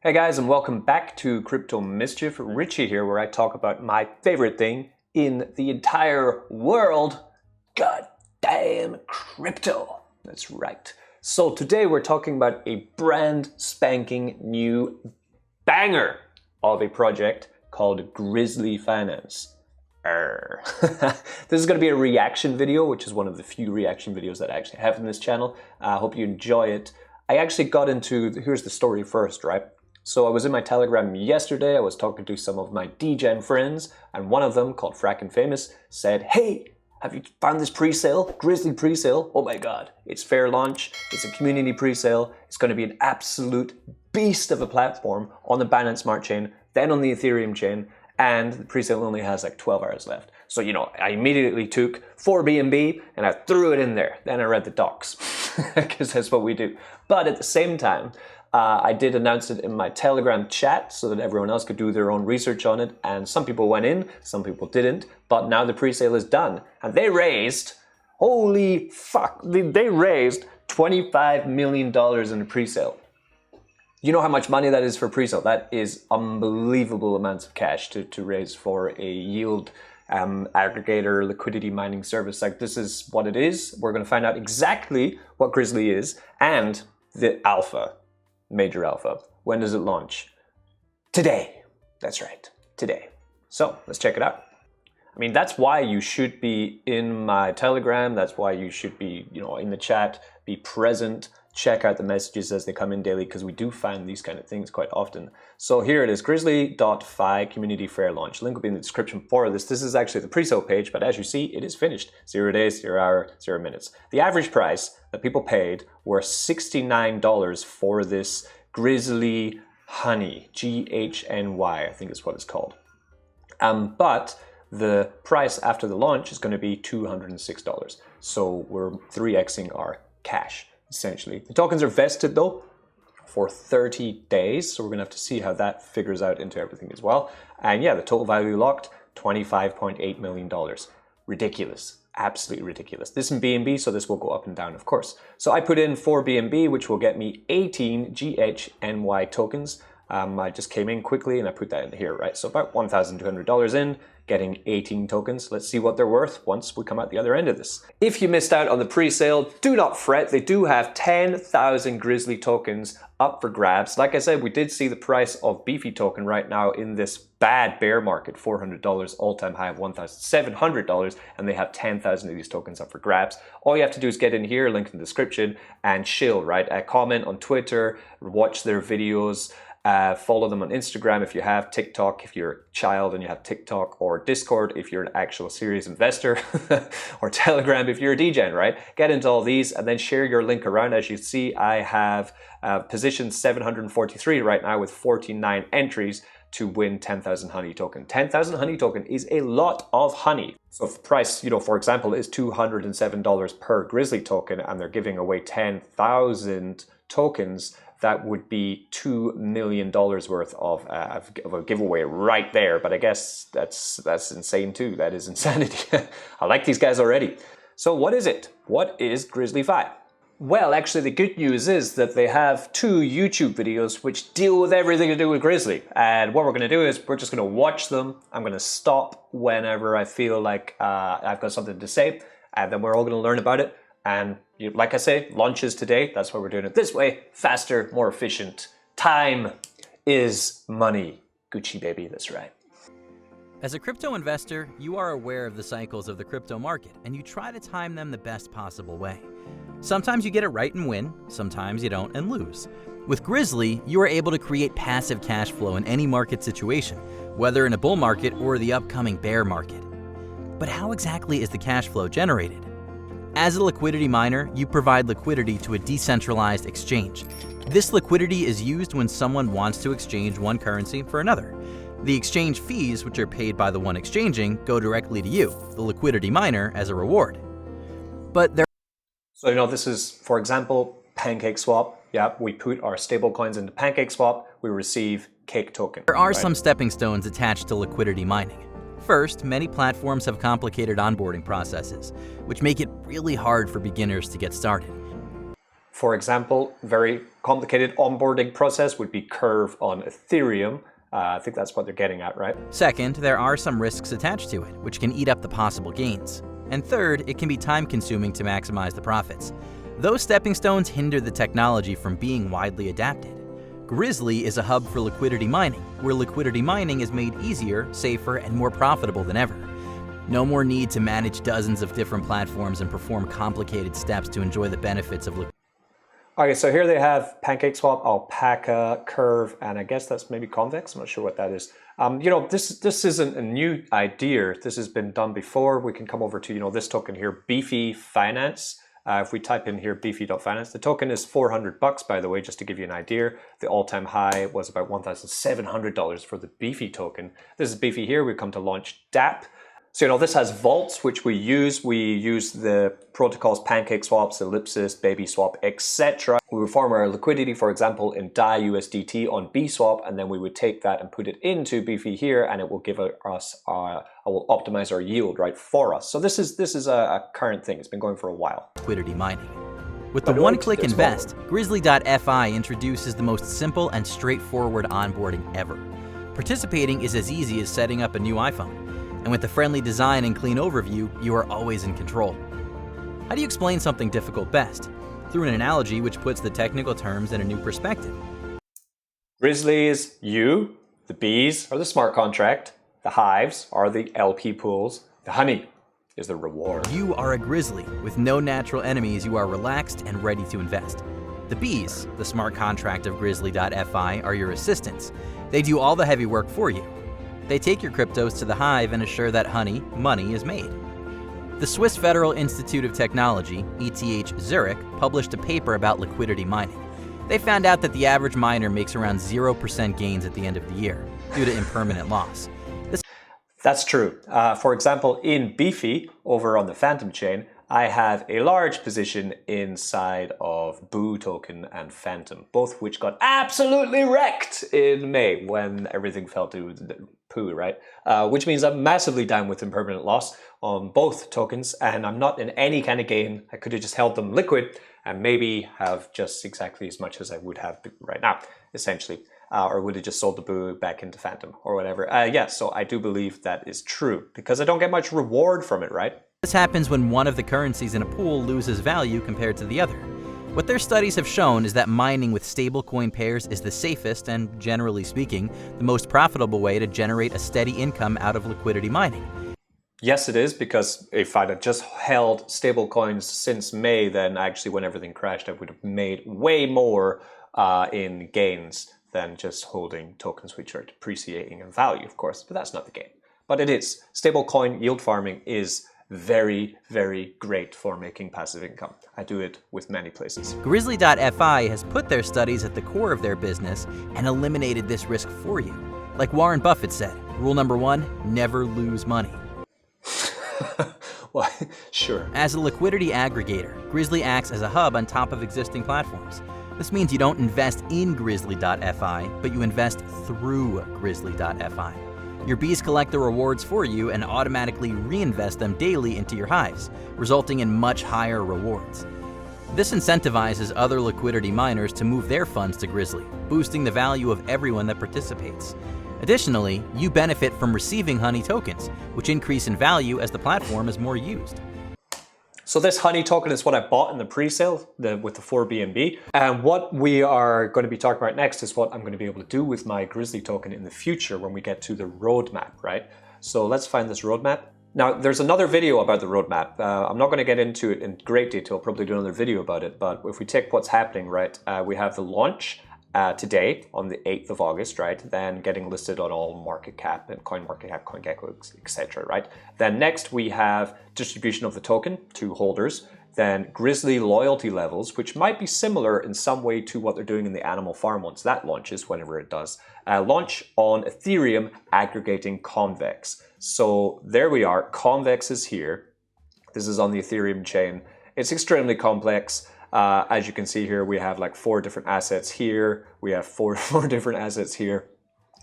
Hey guys, and welcome back to Crypto Mischief. Richie here, where I talk about my favorite thing in the entire world. Goddamn crypto. That's right. So today we're talking about a brand spanking new banger of a project called Grizzly Finance. This is going to be a reaction video, which is one of the few reaction videos that I actually have in this channel. I hope you enjoy it. I actually got into, here's the story first, right? So I was in my Telegram yesterday, I was talking to some of my DGen friends, and one of them, called Frackin' Famous, said, hey, have you found this presale? Grizzly presale? Oh my god, it's fair launch, it's a community presale, it's going to be an absolute beast of a platform on the Binance Smart Chain, then on the Ethereum chain, and the presale only has like 12 hours left. So, you know, I immediately took 4 BNB and I threw it in there. Then I read the docs, because that's what we do. But at the same time, I did announce it in my Telegram chat so that everyone else could do their own research on it, and some people went in, some people didn't, but now the presale is done. And they raised, holy fuck, they raised $25 million in a presale. You know how much money that is for presale? That is unbelievable amounts of cash to raise for a yield aggregator liquidity mining service. Like, this is what it is. We're going to find out exactly what Grizzly is and the alpha. Major alpha. When does it launch? Today. That's right, today. So let's check it out. I mean, that's why you should be in my Telegram. That's why you should be, you know, in the chat, be present, check out the messages as they come in daily, because we do find these kind of things quite often. So here it is, GRIZZLY.FI community fair launch. Link will be in the description for this. This is actually the pre-sale page, but as you see, it is finished. 0 days, 0 hour, 0 minutes. The average price that people paid were $69 for this Grizzly Honey, GHNY, I think is what it's called. But the price after the launch is going to be $206. So we're 3xing our cash, essentially. The tokens are vested though for 30 days. So we're going to have to see how that figures out into everything as well. And yeah, the total value locked, $25.8 million. Ridiculous. Absolutely ridiculous. This in BNB, so this will go up and down, of course. So I put in 4 BNB, which will get me 18 GHNY tokens. I just came in quickly and I put that in here, right? So about $1,200 in, getting 18 tokens. Let's see what they're worth once we come out the other end of this. If you missed out on the pre-sale, do not fret. They do have 10,000 Grizzly tokens up for grabs. Like I said, we did see the price of Beefy token right now in this bad bear market, $400, all-time high of $1,700, and they have 10,000 of these tokens up for grabs. All you have to do is get in here, link in the description, and chill, right? Comment on Twitter, watch their videos, follow them on Instagram if you have TikTok, if you're a child and you have TikTok, or Discord if you're an actual serious investor, or Telegram if you're a DGen, right? Get into all these and then share your link around. As you see, I have position 743 right now with 49 entries to win 10,000 honey token. 10,000 honey token is a lot of honey. So if the price, you know, for example, is $207 per Grizzly token and they're giving away 10,000 tokens, that would be $2 million worth of a giveaway right there. But I guess that's insane too. That is insanity. I like these guys already. So what is it? What is GRIZZLY.FI? Well, actually, the good news is that they have 2 YouTube videos which deal with everything to do with Grizzly. And what we're going to do is we're just going to watch them. I'm going to stop whenever I feel like I've got something to say, and then we're all going to learn about it. And like I say, launches today. That's why we're doing it this way. Faster, more efficient. Time is money. Gucci baby, that's right. As a crypto investor, you are aware of the cycles of the crypto market, and you try to time them the best possible way. Sometimes you get it right and win, sometimes you don't and lose. With Grizzly, you are able to create passive cash flow in any market situation, whether in a bull market or the upcoming bear market. But how exactly is the cash flow generated? As a liquidity miner, you provide liquidity to a decentralized exchange. This liquidity is used when someone wants to exchange one currency for another. The exchange fees, which are paid by the one exchanging, go directly to you, the liquidity miner, as a reward. But there So, you know, this is, for example, PancakeSwap. Yeah, we put our stable coins into PancakeSwap, we receive Cake token. are right? Some stepping stones attached to liquidity mining. First, many platforms have complicated onboarding processes, which make it really hard for beginners to get started. For example, very complicated onboarding process would be Curve on Ethereum. I think that's what they're getting at, right? Second, there are some risks attached to it, which can eat up the possible gains. And third, it can be time-consuming to maximize the profits. Those stepping stones hinder the technology from being widely adapted. Grizzly is a hub for liquidity mining, where liquidity mining is made easier, safer, and more profitable than ever. No more need to manage dozens of different platforms and perform complicated steps to enjoy the benefits of liquidity. Okay, so here they have PancakeSwap, Alpaca, Curve, and I guess that's maybe Convex. I'm not sure what that is. This isn't a new idea. This has been done before. We can come over to, this token here, Beefy Finance. If we type in here beefy.finance, the token is $400, by the way, just to give you an idea. The all-time high was about $1,700 for the Beefy token. This is Beefy here. We've come to launch DApp. So, this has vaults, which we use. We use the protocols PancakeSwaps, Ellipsis, BabySwap, etc. We would farm our liquidity, for example, in DAI USDT on BSwap, and then we would take that and put it into Beefy here, and it will give us, will optimize our yield, right, for us. So this is a current thing. It's been going for a while. Liquidity mining. With the one-click invest, GRIZZLY.FI introduces the most simple and straightforward onboarding ever. Participating is as easy as setting up a new iPhone. And with the friendly design and clean overview, you are always in control. How do you explain something difficult best? Through an analogy which puts the technical terms in a new perspective. Grizzly is you, the bees are the smart contract, the hives are the LP pools, the honey is the reward. You are a grizzly. With no natural enemies, you are relaxed and ready to invest. The bees, the smart contract of GRIZZLY.FI, are your assistants. They do all the heavy work for you. They take your cryptos to the hive and assure that money is made. The Swiss Federal Institute of Technology, ETH Zurich, published a paper about liquidity mining. They found out that the average miner makes around 0% gains at the end of the year, due to impermanent loss. That's true. For example, in Beefy, over on the Phantom chain, I have a large position inside of Boo token and Phantom, both which got absolutely wrecked in May when everything fell to the poo, right? Which means I'm massively down with impermanent loss on both tokens, and I'm not in any kind of gain. I could have just held them liquid and maybe have just exactly as much as I would have right now, essentially. Or would have just sold the Boo back into Phantom or whatever. So I do believe that is true because I don't get much reward from it, right? This happens when one of the currencies in a pool loses value compared to the other. What their studies have shown is that mining with stablecoin pairs is the safest and, generally speaking, the most profitable way to generate a steady income out of liquidity mining. Yes, it is, because if I'd have just held stablecoins since May, then actually when everything crashed, I would have made way more in gains than just holding tokens which are depreciating in value, of course, but that's not the game. But it is. Stablecoin yield farming is very, very great for making passive income. I do it with many places. GRIZZLY.FI has put their studies at the core of their business and eliminated this risk for you. Like Warren Buffett said, rule number 1, never lose money. Well, sure. As a liquidity aggregator, Grizzly acts as a hub on top of existing platforms. This means you don't invest in GRIZZLY.FI, but you invest through GRIZZLY.FI. Your bees collect the rewards for you and automatically reinvest them daily into your hives, resulting in much higher rewards. This incentivizes other liquidity miners to move their funds to Grizzly, boosting the value of everyone that participates. Additionally, you benefit from receiving honey tokens, which increase in value as the platform is more used. So this honey token is what I bought in the pre-sale with the 4BNB. And what we are going to be talking about next is what I'm going to be able to do with my Grizzly token in the future when we get to the roadmap, right? So let's find this roadmap. Now, there's another video about the roadmap. I'm not going to get into it in great detail, probably do another video about it. But if we take what's happening, right, we have the launch today on the 8th of August, right? Then getting listed on all market cap and CoinMarketCap, CoinGecko, etc., right? Then next we have distribution of the token to holders. Then Grizzly loyalty levels, which might be similar in some way to what they're doing in the Animal Farm once that launches, whenever it does. Launch on Ethereum aggregating Convex. So there we are. Convex is here. This is on the Ethereum chain. It's extremely complex. As you can see here, we have like 4 different assets here. We have four different assets here.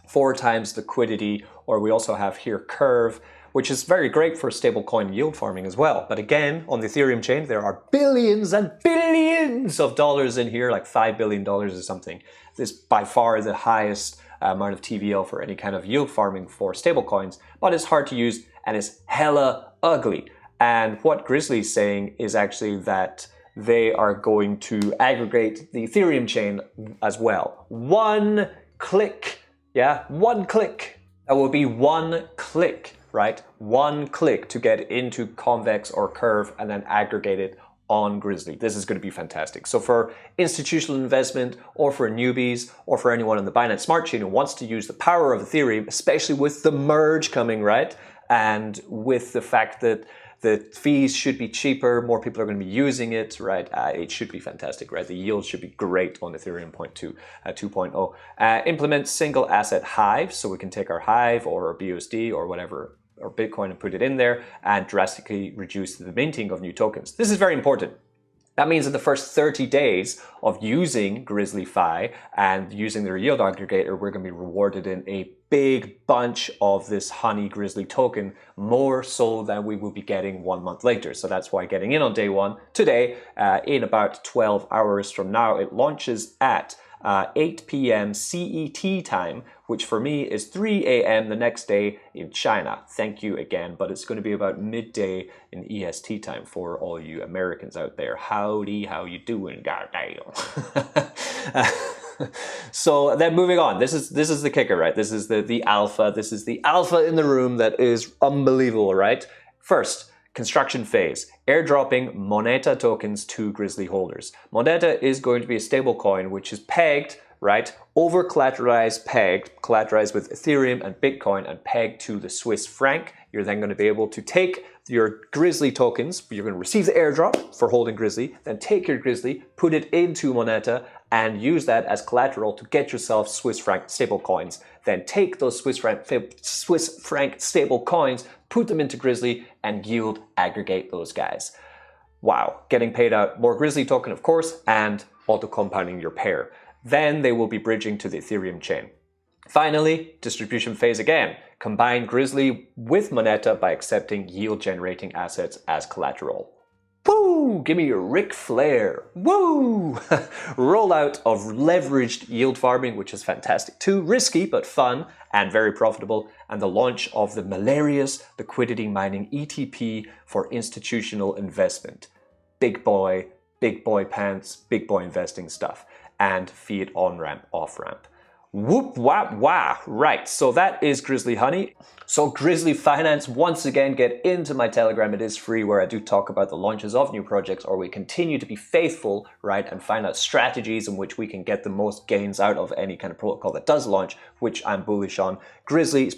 4 times liquidity, or we also have here Curve. which is very great for stablecoin yield farming as well. But again, on the Ethereum chain, there are billions and billions of dollars in here, like $5 billion or something. This by far the highest amount of TVL for any kind of yield farming for stablecoins, but it's hard to use and it's hella ugly. And what Grizzly is saying is actually that they are going to aggregate the Ethereum chain as well. One click, yeah, one click. That will be one click, right? One click to get into Convex or Curve and then aggregate it on Grizzly. This is going to be fantastic. So for institutional investment or for newbies or for anyone on the Binance Smart Chain who wants to use the power of Ethereum, especially with the merge coming, right? And with the fact that the fees should be cheaper, more people are going to be using it, right? It should be fantastic, right? The yield should be great on Ethereum 2.0. Implement single asset Hive, so we can take our Hive or our BUSD or whatever, or Bitcoin and put it in there and drastically reduce the minting of new tokens. This is very important. That means in the first 30 days of using GRIZZLY.FI and using their yield aggregator, we're going to be rewarded in a big bunch of this Honey Grizzly token, more so than we will be getting 1 month later. So that's why getting in on day one today, in about 12 hours from now, it launches at 8 p.m. CET time, which for me is 3 a.m. the next day in China. Thank you again, but it's going to be about midday in EST time for all you Americans out there. Howdy, how you doing, goddamn? So then moving on, this is the kicker, right? This is the alpha. This is the alpha in the room that is unbelievable, right? First, construction phase, airdropping Moneta tokens to Grizzly holders. Moneta is going to be a stable coin which is pegged, right, over collateralized with Ethereum and Bitcoin and pegged to the Swiss franc. You're then going to be able to take your Grizzly tokens, you're going to receive the airdrop for holding Grizzly, then take your Grizzly, put it into Moneta and use that as collateral to get yourself Swiss franc stable coins. Then take those Swiss franc stable coins, put them into Grizzly and yield aggregate those guys. Wow, getting paid out more Grizzly token, of course, and auto compounding your pair. Then they will be bridging to the Ethereum chain. Finally, distribution phase again. Combine Grizzly with Moneta by accepting yield-generating assets as collateral. Woo! Give me your Ric Flair. Woo! Rollout of leveraged yield farming, which is fantastic too. Risky, but fun and very profitable. And the launch of the malarious Liquidity Mining ETP for institutional investment. Big boy pants, big boy investing stuff. And fiat on-ramp, off-ramp. Whoop, wap, wah. Right, so that is Grizzly Honey. So Grizzly Finance, once again, get into my Telegram. It is free, where I do talk about the launches of new projects, or we continue to be faithful, right, and find out strategies in which we can get the most gains out of any kind of protocol that does launch, which I'm bullish on. Grizzly is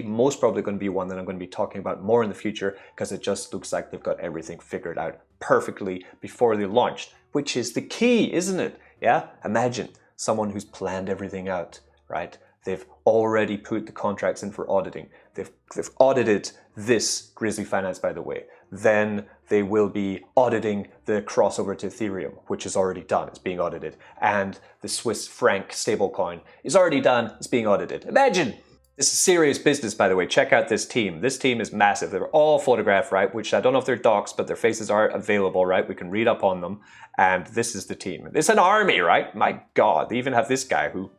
most probably going to be one that I'm going to be talking about more in the future, because it just looks like they've got everything figured out perfectly before they launched, which is the key, isn't it? Yeah, imagine someone who's planned everything out, right? They've already put the contracts in for auditing. They've audited this Grizzly Finance, by the way. Then they will be auditing the crossover to Ethereum, which is already done. It's being audited. And the Swiss franc stablecoin is already done. It's being audited. Imagine! This is serious business, by the way. Check out this team. This team is massive. They're all photographed, right? Which I don't know if they're docs, but their faces are available, right? We can read up on them. And this is the team. It's an army, right? My God. They even have this guy who,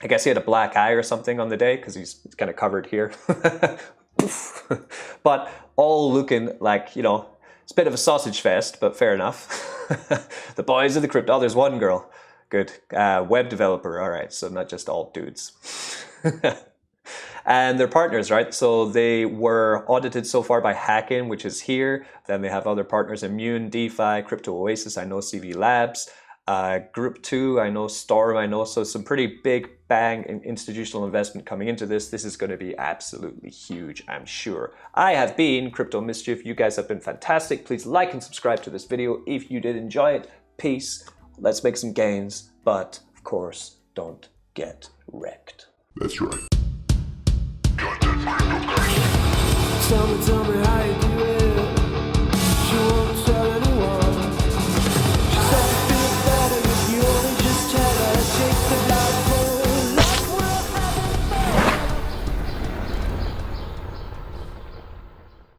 I guess he had a black eye or something on the day because he's kind of covered here. But all looking like, you know, it's a bit of a sausage fest, but fair enough. The boys of the crypto. Oh, there's one girl. Good. Web developer. All right. So not just all dudes. And they're partners, right? So they were audited so far by Hackin, which is here. Then they have other partners, Immune, DeFi, Crypto Oasis, I know CV Labs, Group 2, I know Storm, I know. So some pretty big bang in institutional investment coming into this. This is going to be absolutely huge, I'm sure. I have been Crypto Mischief. You guys have been fantastic. Please like and subscribe to this video if you did enjoy it. Peace. Let's make some gains. But, of course, don't get wrecked. That's right. Tell me how you